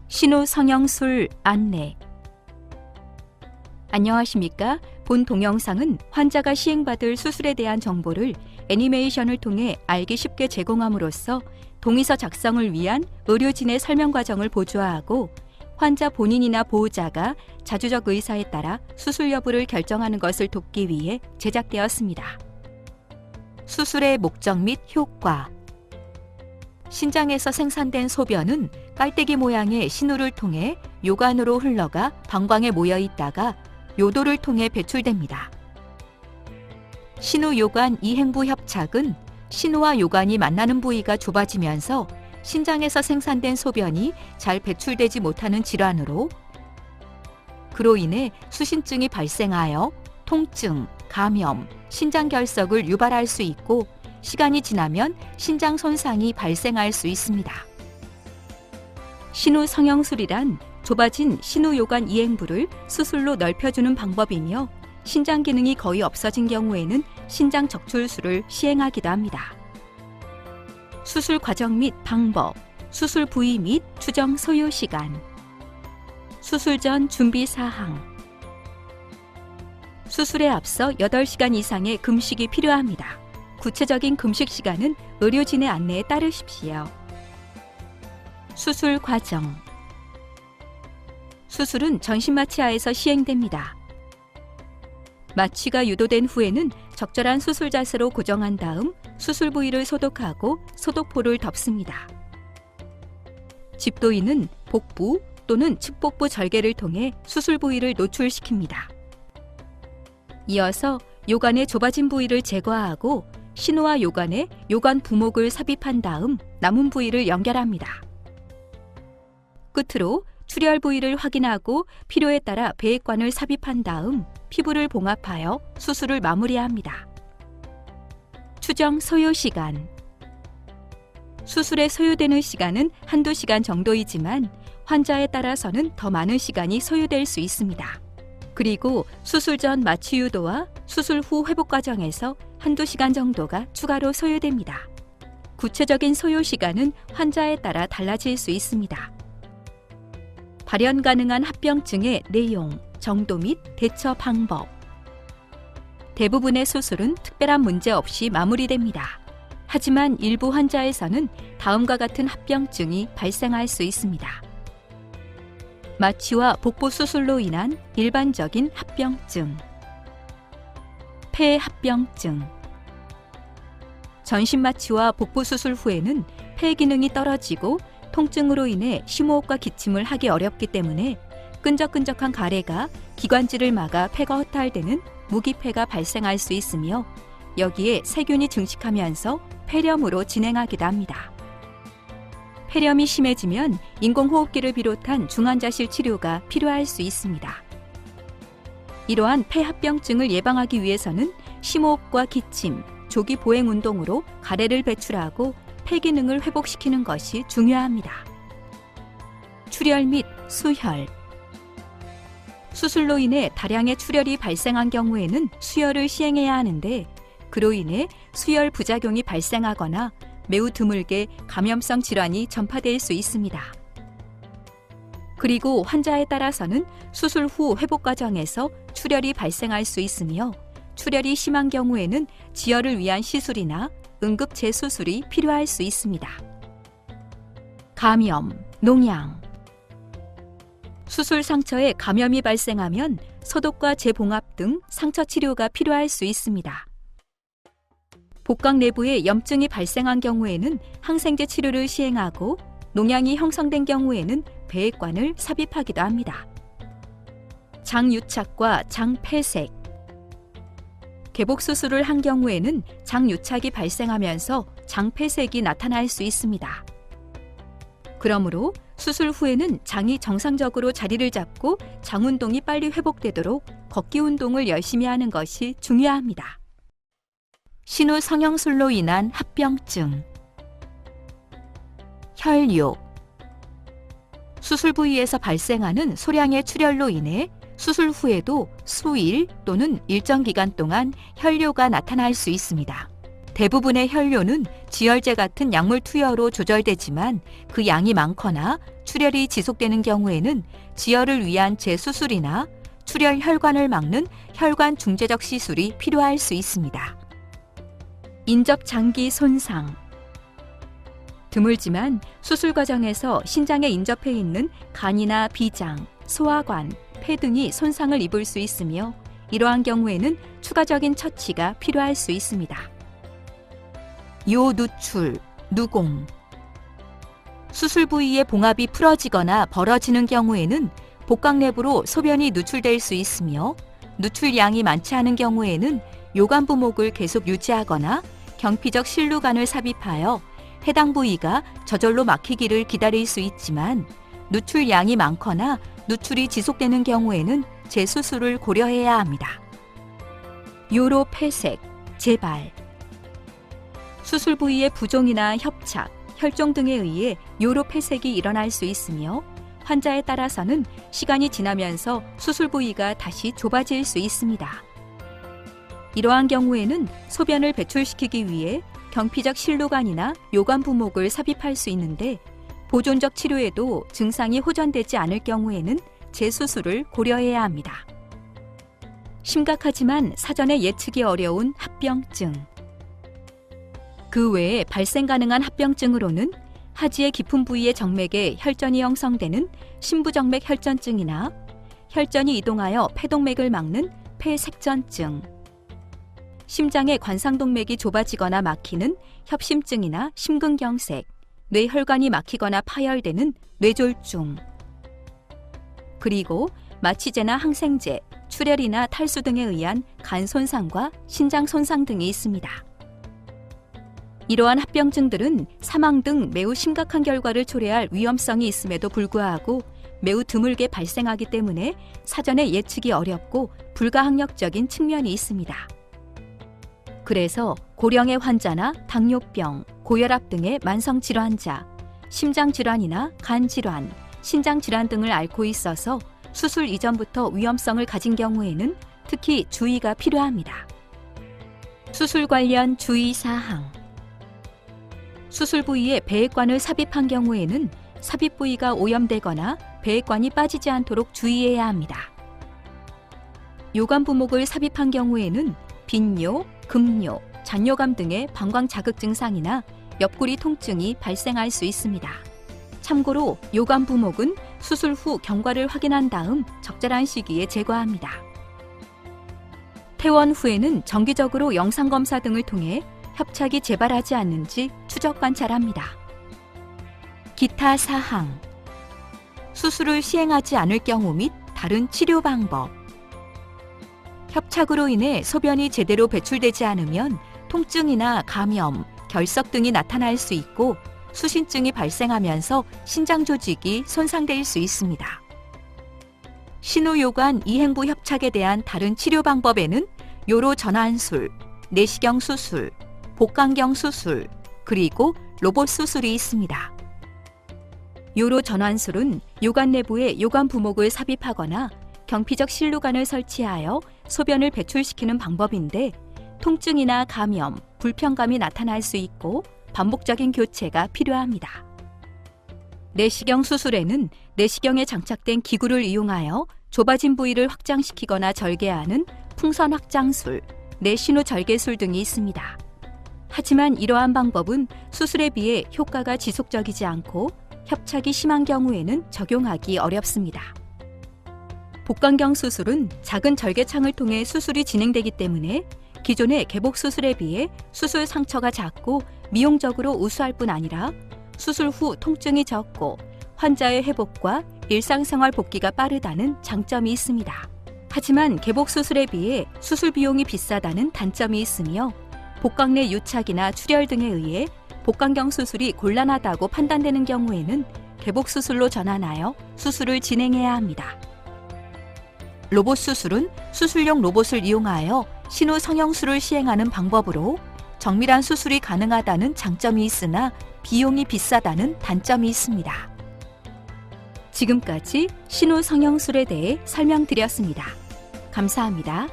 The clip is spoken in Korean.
신우 성형술 안내. 안녕하십니까? 본 동영상은 환자가 시행받을 수술에 대한 정보를 애니메이션을 통해 알기 쉽게 제공함으로써 동의서 작성을 위한 의료진의 설명 과정을 보조하고 환자 본인이나 보호자가 자주적 의사에 따라 수술 여부를 결정하는 것을 돕기 위해 제작되었습니다. 수술의 목적 및 효과. 신장에서 생산된 소변은 깔때기 모양의 신우를 통해 요관으로 흘러가 방광에 모여 있다가 요도를 통해 배출됩니다. 신우 요관 이행부 협착은 신우와 요관이 만나는 부위가 좁아지면서 신장에서 생산된 소변이 잘 배출되지 못하는 질환으로 그로 인해 수신증이 발생하여 통증, 감염, 신장 결석을 유발할 수 있고 시간이 지나면 신장 손상이 발생할 수 있습니다. 신우 성형술이란 좁아진 신우 요관 이행부를 수술로 넓혀주는 방법이며 신장 기능이 거의 없어진 경우에는 신장 적출술을 시행하기도 합니다. 수술 과정 및 방법, 수술 부위 및 추정 소요 시간, 수술 전 준비 사항. 수술에 앞서 8시간 이상의 금식이 필요합니다. 구체적인 금식 시간은 의료진의 안내에 따르십시오. 수술 과정. 수술은 전신 마취하에서 시행됩니다. 마취가 유도된 후에는 적절한 수술 자세로 고정한 다음 수술 부위를 소독하고 소독포를 덮습니다. 집도인은 복부 또는 측복부 절개를 통해 수술 부위를 노출시킵니다. 이어서 요관의 좁아진 부위를 제거하고 신우와 요관에 요관 부목을 삽입한 다음 남은 부위를 연결합니다. 끝으로 출혈 부위를 확인하고 필요에 따라 배액관을 삽입한 다음 피부를 봉합하여 수술을 마무리합니다. 추정 소요 시간. 수술에 소요되는 시간은 한두 시간 정도이지만 환자에 따라서는 더 많은 시간이 소요될 수 있습니다. 그리고 수술 전 마취 유도와 수술 후 회복 과정에서 한두 시간 정도가 추가로 소요됩니다. 구체적인 소요 시간은 환자에 따라 달라질 수 있습니다. 발현 가능한 합병증의 내용, 정도 및 대처 방법. 대부분의 수술은 특별한 문제 없이 마무리됩니다. 하지만 일부 환자에서는 다음과 같은 합병증이 발생할 수 있습니다. 마취와 복부 수술로 인한 일반적인 합병증, 폐 합병증. 전신 마취와 복부 수술 후에는 폐 기능이 떨어지고 통증으로 인해 심호흡과 기침을 하기 어렵기 때문에 끈적끈적한 가래가 기관지를 막아 폐가 허탈되는 무기폐가 발생할 수 있으며 여기에 세균이 증식하면서 폐렴으로 진행하기도 합니다. 폐렴이 심해지면 인공호흡기를 비롯한 중환자실 치료가 필요할 수 있습니다. 이러한 폐합병증을 예방하기 위해서는 심호흡과 기침, 조기 보행 운동으로 가래를 배출하고 폐 기능을 회복시키는 것이 중요합니다. 출혈 및 수혈. 수술로 인해 다량의 출혈이 발생한 경우에는 수혈을 시행해야 하는데 그로 인해 수혈 부작용이 발생하거나 매우 드물게 감염성 질환이 전파될 수 있습니다. 그리고 환자에 따라서는 수술 후 회복 과정에서 출혈이 발생할 수 있으며 출혈이 심한 경우에는 지혈을 위한 시술이나 응급 재수술이 필요할 수 있습니다. 감염, 농양. 수술 상처에 감염이 발생하면 소독과 재봉합 등 상처 치료가 필요할 수 있습니다. 복강 내부에 염증이 발생한 경우에는 항생제 치료를 시행하고 농양이 형성된 경우에는 배액관을 삽입하기도 합니다. 장유착과 장폐색. 개복 수술을 한 경우에는 장유착이 발생하면서 장폐색이 나타날 수 있습니다. 그러므로 수술 후에는 장이 정상적으로 자리를 잡고 장 운동이 빨리 회복되도록 걷기 운동을 열심히 하는 것이 중요합니다. 신우 성형술로 인한 합병증. 혈뇨. 수술 부위에서 발생하는 소량의 출혈로 인해 수술 후에도 수일 또는 일정 기간 동안 혈뇨가 나타날 수 있습니다. 대부분의 혈뇨는 지혈제 같은 약물 투여로 조절되지만 그 양이 많거나 출혈이 지속되는 경우에는 지혈을 위한 재수술이나 출혈 혈관을 막는 혈관 중재적 시술이 필요할 수 있습니다. 인접 장기 손상. 드물지만 수술 과정에서 신장에 인접해 있는 간이나 비장, 소화관, 폐 등이 손상을 입을 수 있으며 이러한 경우에는 추가적인 처치가 필요할 수 있습니다. 요누출, 누공. 수술 부위의 봉합이 풀어지거나 벌어지는 경우에는 복강 내부로 소변이 누출될 수 있으며 누출량이 많지 않은 경우에는 요관부목을 계속 유지하거나 경피적 실루간을 삽입하여 해당 부위가 저절로 막히기를 기다릴 수 있지만 누출량이 많거나 누출이 지속되는 경우에는 재수술을 고려해야 합니다. 요로 폐색, 재발. 수술 부위의 부종이나 협착, 혈종 등에 의해 요로 폐색이 일어날 수 있으며 환자에 따라서는 시간이 지나면서 수술 부위가 다시 좁아질 수 있습니다. 이러한 경우에는 소변을 배출시키기 위해 경피적 실루간이나 요관부목을 삽입할 수 있는데 보존적 치료에도 증상이 호전되지 않을 경우에는 재수술을 고려해야 합니다. 심각하지만 사전에 예측이 어려운 합병증. 그 외에 발생 가능한 합병증으로는 하지의 깊은 부위의 정맥에 혈전이 형성되는 심부정맥 혈전증이나 혈전이 이동하여 폐동맥을 막는 폐색전증, 심장의 관상동맥이 좁아지거나 막히는 협심증이나 심근경색, 뇌혈관이 막히거나 파열되는 뇌졸중, 그리고 마취제나 항생제, 출혈이나 탈수 등에 의한 간 손상과 신장 손상 등이 있습니다. 이러한 합병증들은 사망 등 매우 심각한 결과를 초래할 위험성이 있음에도 불구하고 매우 드물게 발생하기 때문에 사전에 예측이 어렵고 불가항력적인 측면이 있습니다. 그래서 고령의 환자나 당뇨병, 고혈압 등의 만성질환자, 심장질환이나 간질환, 신장질환 등을 앓고 있어서 수술 이전부터 위험성을 가진 경우에는 특히 주의가 필요합니다. 수술 관련 주의사항. 수술 부위에 배액관을 삽입한 경우에는 삽입 부위가 오염되거나 배액관이 빠지지 않도록 주의해야 합니다. 요관부목을 삽입한 경우에는 빈뇨, 급뇨, 잔뇨감 등의 방광 자극 증상이나 옆구리 통증이 발생할 수 있습니다. 참고로 요관부목은 수술 후 경과를 확인한 다음 적절한 시기에 제거합니다. 퇴원 후에는 정기적으로 영상검사 등을 통해 협착이 재발하지 않는지 추적 관찰합니다. 기타 사항. 수술을 시행하지 않을 경우 및 다른 치료 방법. 협착으로 인해 소변이 제대로 배출되지 않으면 통증이나 감염, 결석 등이 나타날 수 있고 수신증이 발생하면서 신장 조직이 손상될 수 있습니다. 신우요관 이행부 협착에 대한 다른 치료 방법에는 요로 전환술, 내시경 수술, 복강경 수술, 그리고 로봇 수술이 있습니다. 요로 전환술은 요관 내부에 요관 부목을 삽입하거나 경피적 실루간을 설치하여 소변을 배출시키는 방법인데 통증이나 감염, 불편감이 나타날 수 있고 반복적인 교체가 필요합니다. 내시경 수술에는 내시경에 장착된 기구를 이용하여 좁아진 부위를 확장시키거나 절개하는 풍선 확장술, 내신후 절개술 등이 있습니다. 하지만 이러한 방법은 수술에 비해 효과가 지속적이지 않고 협착이 심한 경우에는 적용하기 어렵습니다. 복강경 수술은 작은 절개창을 통해 수술이 진행되기 때문에 기존의 개복 수술에 비해 수술 상처가 작고 미용적으로 우수할 뿐 아니라 수술 후 통증이 적고 환자의 회복과 일상생활 복귀가 빠르다는 장점이 있습니다. 하지만 개복 수술에 비해 수술 비용이 비싸다는 단점이 있으며 복강 내 유착이나 출혈 등에 의해 복강경 수술이 곤란하다고 판단되는 경우에는 개복 수술로 전환하여 수술을 진행해야 합니다. 로봇 수술은 수술용 로봇을 이용하여 신우 성형술을 시행하는 방법으로 정밀한 수술이 가능하다는 장점이 있으나 비용이 비싸다는 단점이 있습니다. 지금까지 신우 성형술에 대해 설명드렸습니다. 감사합니다.